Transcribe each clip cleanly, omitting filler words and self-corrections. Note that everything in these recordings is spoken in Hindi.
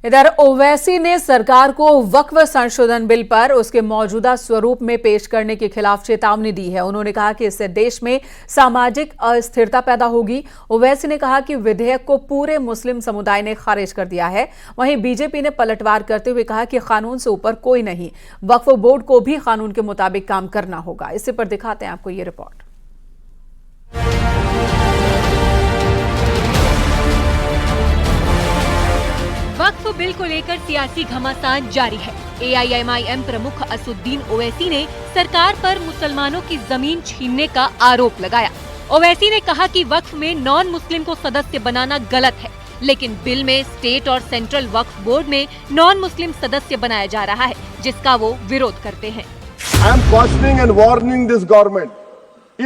इधर ओवैसी ने सरकार को वक्फ संशोधन बिल पर उसके मौजूदा स्वरूप में पेश करने के खिलाफ चेतावनी दी है। उन्होंने कहा कि इससे देश में सामाजिक अस्थिरता पैदा होगी। ओवैसी ने कहा कि विधेयक को पूरे मुस्लिम समुदाय ने खारिज कर दिया है। वहीं बीजेपी ने पलटवार करते हुए कहा कि कानून से ऊपर कोई नहीं, वक्फ बोर्ड को भी कानून के मुताबिक काम करना होगा। इसी पर दिखाते हैं आपको ये रिपोर्ट। वक्फ बिल को लेकर सियासी घमासान जारी है। एआईएमआईएम प्रमुख असदुद्दीन ओवैसी ने सरकार पर मुसलमानों की जमीन छीनने का आरोप लगाया। ओवैसी ने कहा कि वक्फ में नॉन मुस्लिम को सदस्य बनाना गलत है, लेकिन बिल में स्टेट और सेंट्रल वक्फ बोर्ड में नॉन मुस्लिम सदस्य बनाया जा रहा है, जिसका वो विरोध करते हैं। I am cautioning and warning this government.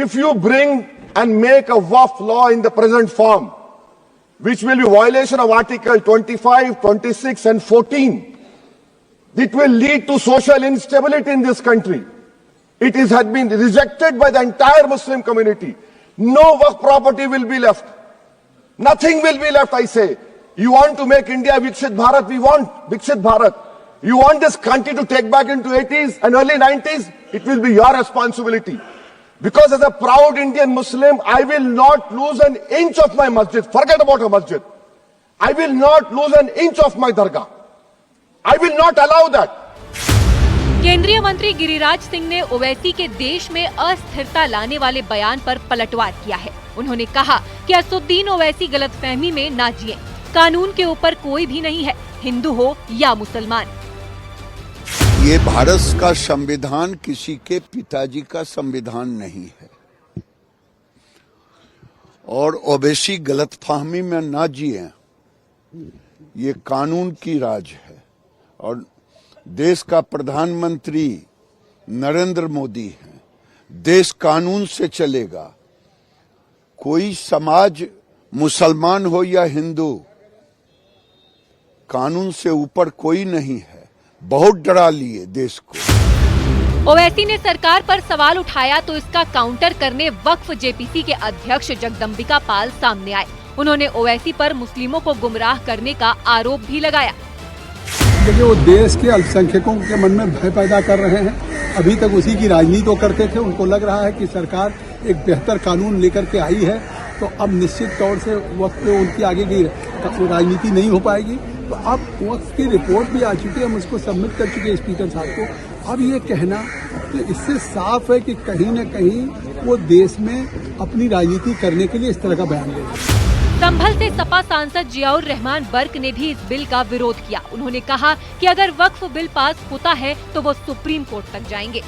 If you bring and make a waqf law in the present form, which will be violation of Article 25, 26 and 14, it will lead to social instability in this country. It has been rejected by the entire Muslim community. No waqf property will be left. Nothing will be left, I say. You want to make India Viksit Bharat? We want Viksit Bharat. You want this country to take back into 80s and early 90s? It will be your responsibility. Because as a proud Indian Muslim, I will not lose an inch of my masjid. Forget about a masjid. I will not lose an inch of my dargah. I will not allow that. केंद्रीय मंत्री गिरिराज सिंह ने ओवैसी के देश में अस्थिरता लाने वाले बयान पर पलटवार किया है। उन्होंने कहा कि असदुद्दीन ओवैसी गलतफहमी में ना जिए। कानून के ऊपर कोई भी नहीं है, हिंदू हो या मुसलमान। ये भारत का संविधान किसी के पिताजी का संविधान नहीं है और ओवैसी गलतफहमी में ना जिए। ये कानून की राज है और देश का प्रधानमंत्री नरेंद्र मोदी है। देश कानून से चलेगा। कोई समाज मुसलमान हो या हिंदू, कानून से ऊपर कोई नहीं है। बहुत डरा लिए देश को। ओवैसी ने सरकार पर सवाल उठाया तो इसका काउंटर करने वक्फ जेपीसी के अध्यक्ष जगदम्बिका पाल सामने आए। उन्होंने ओवैसी पर मुस्लिमों को गुमराह करने का आरोप भी लगाया। देखिए, वो देश के अल्पसंख्यकों के मन में भय पैदा कर रहे हैं। अभी तक उसी की राजनीति वो करते थे। उनको लग रहा है कि सरकार एक बेहतर कानून लेकर के आई है, तो अब निश्चित तौर से वक्त पे उनकी आगे की राजनीति नहीं हो पाएगी। तो अब वक्त की रिपोर्ट भी आ चुकी है, हम उसको सबमिट कर चुके हैं स्पीकर साहब को। अब ये कहना कि इससे साफ है कि कहीं न कहीं वो देश में अपनी राजनीति करने के लिए इस तरह का बयान दे रहे हैं। संभल से सपा सांसद जियाउर रहमान बर्क ने भी इस बिल का विरोध किया। उन्होंने कहा कि अगर वक्फ बिल पास होता है तो वो सुप्रीम कोर्ट तक जाएंगे।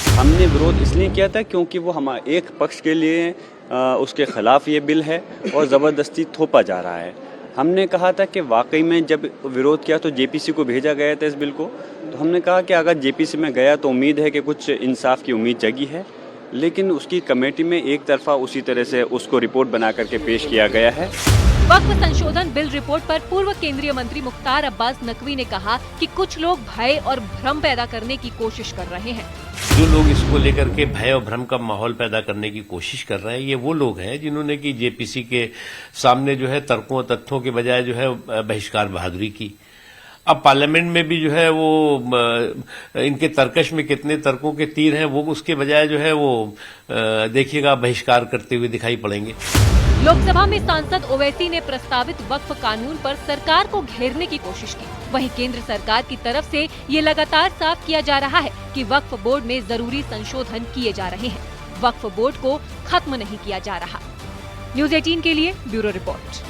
हमने विरोध इसलिए किया था क्योंकि वो हमारे एक पक्ष के लिए उसके खिलाफ ये बिल है और ज़बरदस्ती थोपा जा रहा है। हमने कहा था कि वाकई में जब विरोध किया तो जेपीसी को भेजा गया था इस बिल को, तो हमने कहा कि अगर जेपीसी में गया तो उम्मीद है कि कुछ इंसाफ की उम्मीद जगी है, लेकिन उसकी कमेटी में एक तरफा उसी तरह से उसको रिपोर्ट बना करके पेश किया गया है। वक्फ संशोधन बिल रिपोर्ट पर पूर्व केंद्रीय मंत्री मुख्तार अब्बास नकवी ने कहा कि कुछ लोग भय और भ्रम पैदा करने की कोशिश कर रहे हैं। जो लोग इसको लेकर के भय और भ्रम का माहौल पैदा करने की कोशिश कर रहे हैं, ये वो लोग हैं जिन्होंने कि जेपीसी के सामने जो है तर्कों और तथ्यों के बजाय जो है बहिष्कार बहादुरी की। अब पार्लियामेंट में भी जो है वो इनके तर्कश में कितने तर्कों के तीर हैं, वो उसके बजाय जो है वो देखिएगा बहिष्कार करते हुए दिखाई पड़ेंगे। लोकसभा में सांसद ओवैसी ने प्रस्तावित वक्फ कानून पर सरकार को घेरने की कोशिश की। वहीं केंद्र सरकार की तरफ से ये लगातार साफ किया जा रहा है कि वक्फ बोर्ड में जरूरी संशोधन किए जा रहे हैं। वक्फ बोर्ड को खत्म नहीं किया जा रहा। न्यूज़ 18 के लिए ब्यूरो रिपोर्ट।